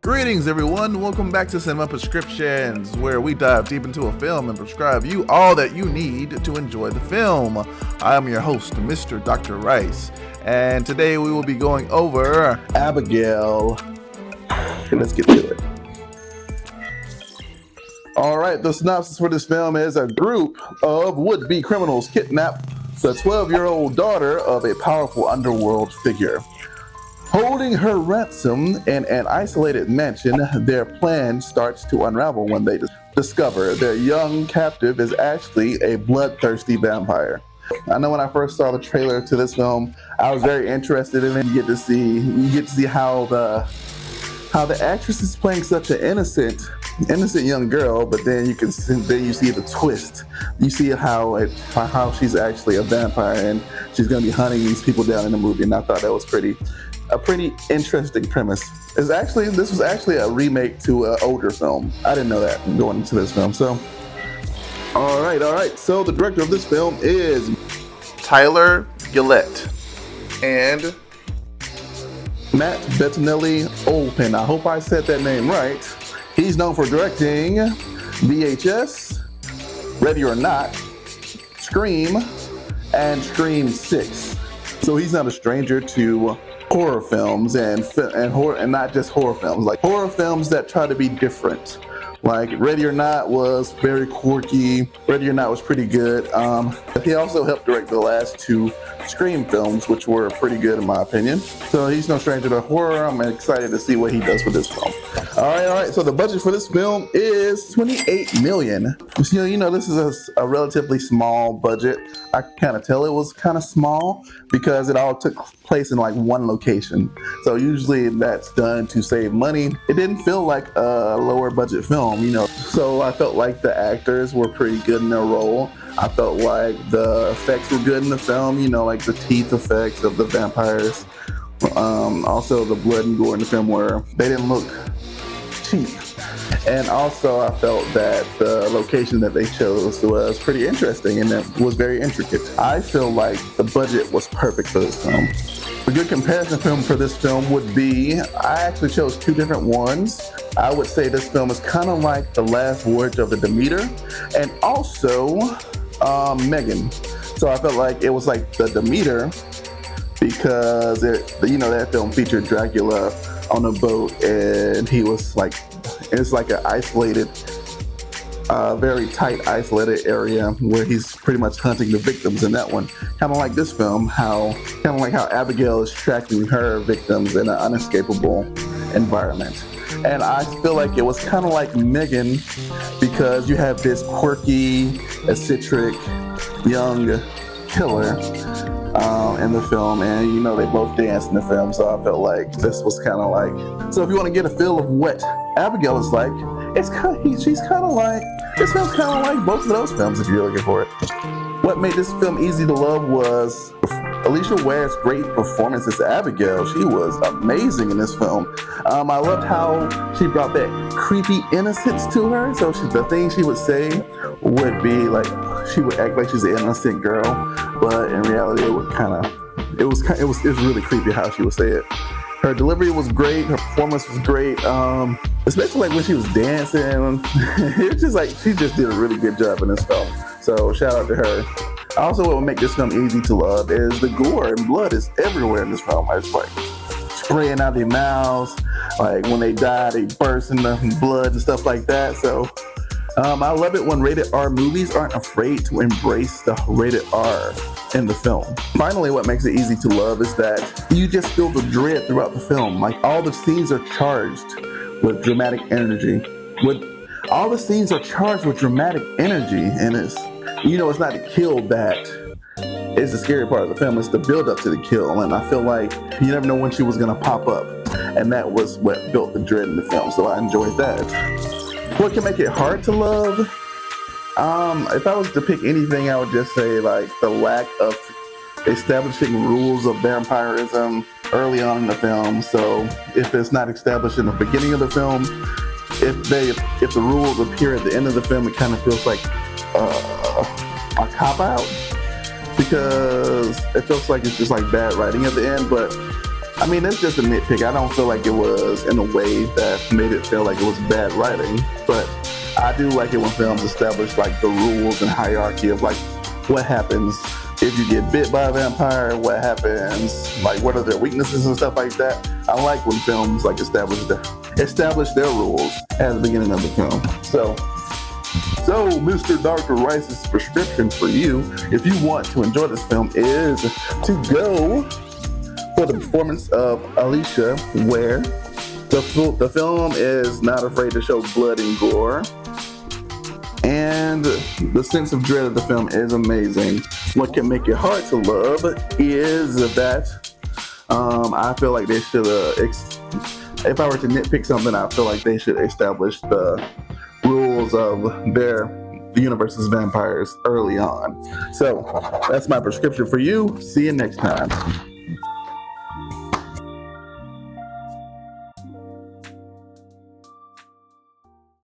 Greetings everyone, welcome back to Cinema Prescriptions, where we dive deep into a film and prescribe you all that you need to enjoy the film. I am your host, Mr. Dr. Rice, and today we will be going over Abigail. Let's get to it. Alright, the synopsis for this film is a group of would-be criminals kidnap the 12-year-old daughter of a powerful underworld figure. Holding her ransom in an isolated mansion, their plan starts to unravel when they discover their young captive is actually a bloodthirsty vampire. I know when I first saw the trailer to this film, I was very interested in it. You get to see how the actress is playing such an innocent young girl, but then you see the twist. You see how she's actually a vampire and she's gonna be hunting these people down in the movie, and I thought that was a pretty interesting premise. This was actually a remake to an older film. I didn't know that going into this film. So, all right. So the director of this film is Tyler Gillette and Matt Bettinelli-Olpin. I hope I said that name right. He's known for directing VHS, Ready or Not, Scream, and Scream 6. So he's not a stranger to horror films and not just horror films, like horror films that try to be different. Like Ready or Not was very quirky. Ready or Not was pretty good. He also helped direct the last two Scream films, which were pretty good in my opinion. So he's no stranger to horror. I'm excited to see what he does with this film. All right. So the budget for this film is $28 million. You know, this is a relatively small budget. I kind of tell it was kind of small because it all took place in like one location. So usually that's done to save money. It didn't feel like a lower budget film, you know. So I felt like the actors were pretty good in their role. I felt like the effects were good in the film, you know, like the teeth effects of the vampires. Also the blood and gore in the film they didn't look cheap. And also I felt that the location that they chose was pretty interesting and that was very intricate. I feel like the budget was perfect for this film. A good comparison film for this film would be, I actually chose two different ones. I would say this film is kind of like The Last Voyage of the Demeter and also Megan. So I felt like it was like the Demeter because that film featured Dracula on a boat and it's like an isolated, very tight isolated area where he's pretty much hunting the victims in that one. Kind of like this film, how Abigail is tracking her victims in an unescapable environment. And I feel like it was kind of like Megan because you have this quirky, eccentric, young killer in the film, and they both danced in the film, so I felt like this was kind of like. So if you want to get a feel of what Abigail is like, this film's kind of like both of those films if you're looking for it. What made this film easy to love was Alicia Ware's great performance as Abigail. She was amazing in this film. I loved how she brought that creepy innocence to her. So the things she would say would be like, she would act like she's an innocent girl, but in reality, it was really creepy how she would say it. Her delivery was great. Her performance was great. Especially like when she was dancing. It was just like she just did a really good job in this film. So shout out to her. Also, what would make this film easy to love is the gore and blood is everywhere in this film. It's like spraying out their mouths. Like when they die, they burst in the blood and stuff like that. So I love it when rated R movies aren't afraid to embrace the rated R in the film. Finally, what makes it easy to love is that you just feel the dread throughout the film. Like all the scenes are charged with dramatic energy. And it's not the kill that is the scary part of the film. It's the build up to the kill. And I feel like you never know when she was going to pop up. And that was what built the dread in the film. So I enjoyed that. What can make it hard to love? If I was to pick anything, I would just say like the lack of establishing rules of vampirism early on in the film. So if it's not established in the beginning of the film, if the rules appear at the end of the film, it kind of feels like a cop out, because it feels like it's just like bad writing at the end. But I mean, it's just a nitpick. I don't feel like it was in a way that made it feel like it was bad writing, but I do like it when films establish like the rules and hierarchy of like what happens if you get bit by a vampire, what happens, like what are their weaknesses and stuff like that. I like when films like establish their rules at the beginning of the film. So Mr. Dr. Rice's prescription for you, if you want to enjoy this film, is to go for the performance of Alicia Ware. The film is not afraid to show blood and gore, and the sense of dread of the film is amazing. What can make it hard to love is that I feel like they should if I were to nitpick something, I feel like they should establish the rules of the universe's vampires early on. So that's my prescription for you. See you next time.